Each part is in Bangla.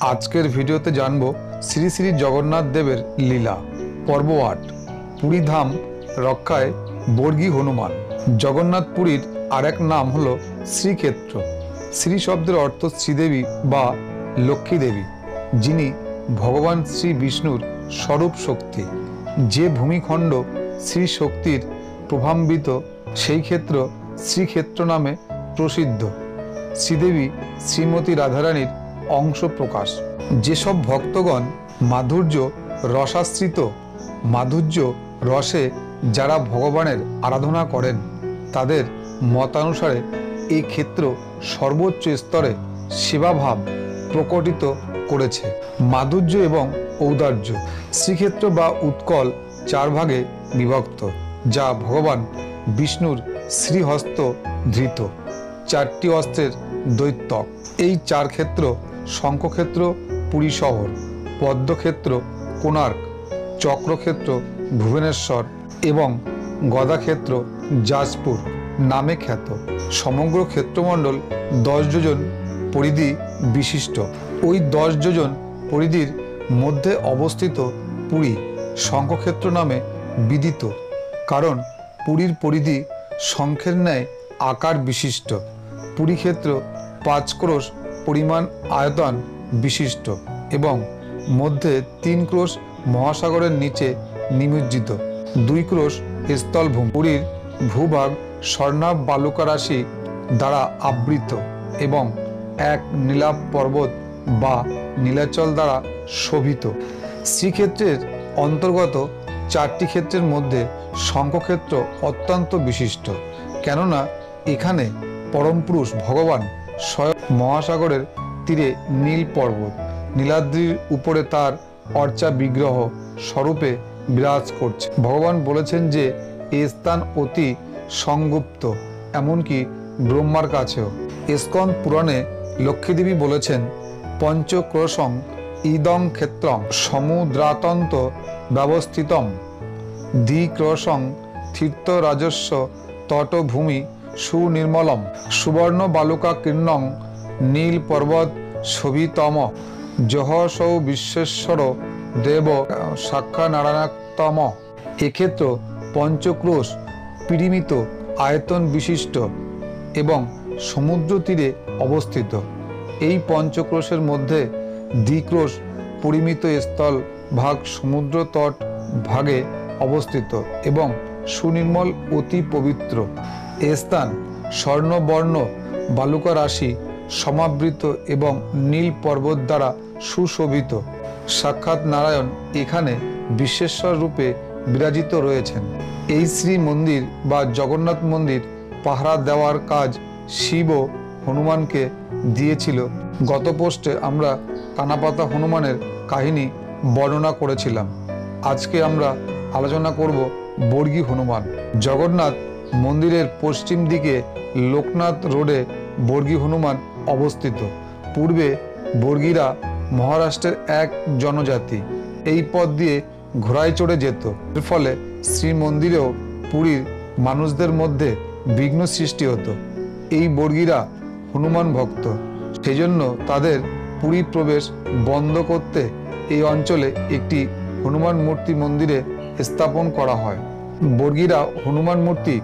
আজকের ভিডিওতে জানব শ্রী শ্রী জগন্নাথ দেবের লীলা পর্ব ৮ পুরী ধাম রক্ষায় বর্গী হনুমান। জগন্নাথ পুরীর আরেক নাম হলো শ্রীক্ষেত্র। শ্রী শব্দের অর্থ শ্রীদেবী বা লক্ষ্মী দেবী, যিনি ভগবান শ্রী বিষ্ণুর স্বরূপ শক্তি। যে ভূমিখণ্ড শ্রী শক্তির প্রভাবান্বিত সেই ক্ষেত্র শ্রীক্ষেত্র নামে প্রসিদ্ধ। শ্রীদেবী শ্রীমতী রাধারানীর অংশ প্রকাশ। যেসব ভক্তগণ মাধুর্য রসাশ্রিত মাধুর্য রসে যারা ভগবানের আরাধনা করেন, তাদের মতানুসারে এই ক্ষেত্র সর্বোচ্চ স্তরে সেবাভাব প্রকটিত করেছে। মাধুর্য এবং ঔদার্য। শ্রীক্ষেত্র বা উৎকল 4 ভাগে বিভক্ত, যা ভগবান বিষ্ণুর শ্রীহস্ত ধৃত 4টি অস্ত্রের দ্বৈতক। এই 4 ক্ষেত্র শঙ্খক্ষেত্র পুরী শহর, পদ্মক্ষেত্র কোণার্ক, চক্রক্ষেত্র ভুবনেশ্বর এবং গদাক্ষেত্র যাজপুর নামে খ্যাত। সমগ্র ক্ষেত্রমণ্ডল 10 যোজন পরিধি বিশিষ্ট। ওই 10 যোজন পরিধির মধ্যে অবস্থিত পুরী শঙ্খক্ষেত্র নামে বিদিত, কারণ পুরীর পরিধি শঙ্খের ন্যায় আকার বিশিষ্ট। পুরী ক্ষেত্র 5 ক্রোশ পরিমাণ আয়তন বিশিষ্ট এবং মধ্যে 3 ক্রোশ মহাসাগরের নিচে নিমজ্জিত, 2 ক্রোশ স্থলভূমি। পুরীর ভূভাগ স্বর্ণাভ বালুকারাশি দ্বারা আবৃত এবং এক নীলাভ পর্বত বা নীলাচল দ্বারা শোভিত। শ্রীক্ষেত্রের অন্তর্গত 4টি ক্ষেত্রের মধ্যে শঙ্খক্ষেত্র অত্যন্ত বিশিষ্ট, কেননা এখানে পরমপুরুষ ভগবান স্বয়ং মহাসাগরের তীরে নীল পর্বত নীলাদ্রির উপরে তার অর্চা বিগ্রহ স্বরূপে বিরাজ করছে। ভগবান বলেছেন যে এ স্থান অতি সংগুপ্ত, এমনকি ব্রহ্মার কাছেও। স্কন্দ পুরাণে লক্ষ্মীদেবী বলেছেন, পঞ্চক্রোশং ইদং ক্ষেত্রং সমুদ্রাতন্ত ব্যবস্থিতম দ্বিক্রোশং তীর্থরাজস্ব তটভূমি সুনির্মলম সুবর্ণ বালুকা কীর্ণং নীল পর্বত শোভিতম জহসৌ বিশ্বেশ্বর দেব সাক্ষা নারায়ণতম। এক্ষেত্র পঞ্চক্রোশ পরিমিত আয়তন বিশিষ্ট এবং সমুদ্র তীরে অবস্থিত। এই পঞ্চক্রোশের মধ্যে দ্বিক্রোশ পরিমিত স্থল ভাগ সমুদ্র তট ভাগে অবস্থিত এবং সুনির্মল অতি পবিত্র। এ স্থান স্বর্ণবর্ণ বালুকা রাশি সমাবৃত এবং নীল পর্বত দ্বারা সুশোভিত। সাক্ষাৎ নারায়ণ এখানে বিশ্বেশ্বর রূপে বিরাজিত রয়েছেন। এই শ্রী মন্দির বা জগন্নাথ মন্দির পাহারা দেওয়ার কাজ শিব হনুমানকে দিয়েছিল। গত পোস্টে আমরা কানাপাতা হনুমানের কাহিনী বর্ণনা করেছিলাম। আজকে আমরা আলোচনা করব বর্গী হনুমান। জগন্নাথ মন্দিরের পশ্চিম দিকে লোকনাথ রোডে বর্গী হনুমান অবস্থিত। পূর্বে বর্গীরা মহারাষ্ট্রের এক জনজাতি। এই পথ দিয়ে ঘোড়ায় চড়ে যেত। এর ফলে শ্রীমন্দিরেও পুরীর মানুষদের মধ্যে বিঘ্ন সৃষ্টি হতো। এই বর্গীরা হনুমান ভক্ত, সেই জন্য তাদের পুরী প্রবেশ বন্ধ করতে এই অঞ্চলে একটি হনুমান মূর্তি মন্দিরে স্থাপন করা হয়। বর্গীরা হনুমান মূর্তি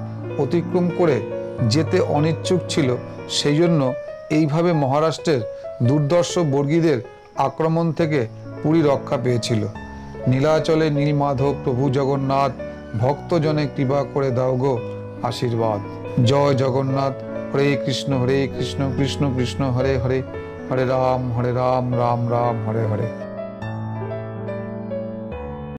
অতিক্রম করে যেতে অনিচ্ছুক ছিল, সেই জন্য এইভাবে মহারাষ্ট্রের দুর্ধর্ষ বর্গীদের আক্রমণ থেকে পুরী রক্ষা পেয়েছিল। নীলাচলে নীলমাধব প্রভু জগন্নাথ ভক্তজনে কৃপা করে দাও গো আশীর্বাদ। জয় জগন্নাথ। হরে কৃষ্ণ কৃষ্ণ কৃষ্ণ কৃষ্ণ হরে হরে, হরে রাম রাম রাম হরে হরে।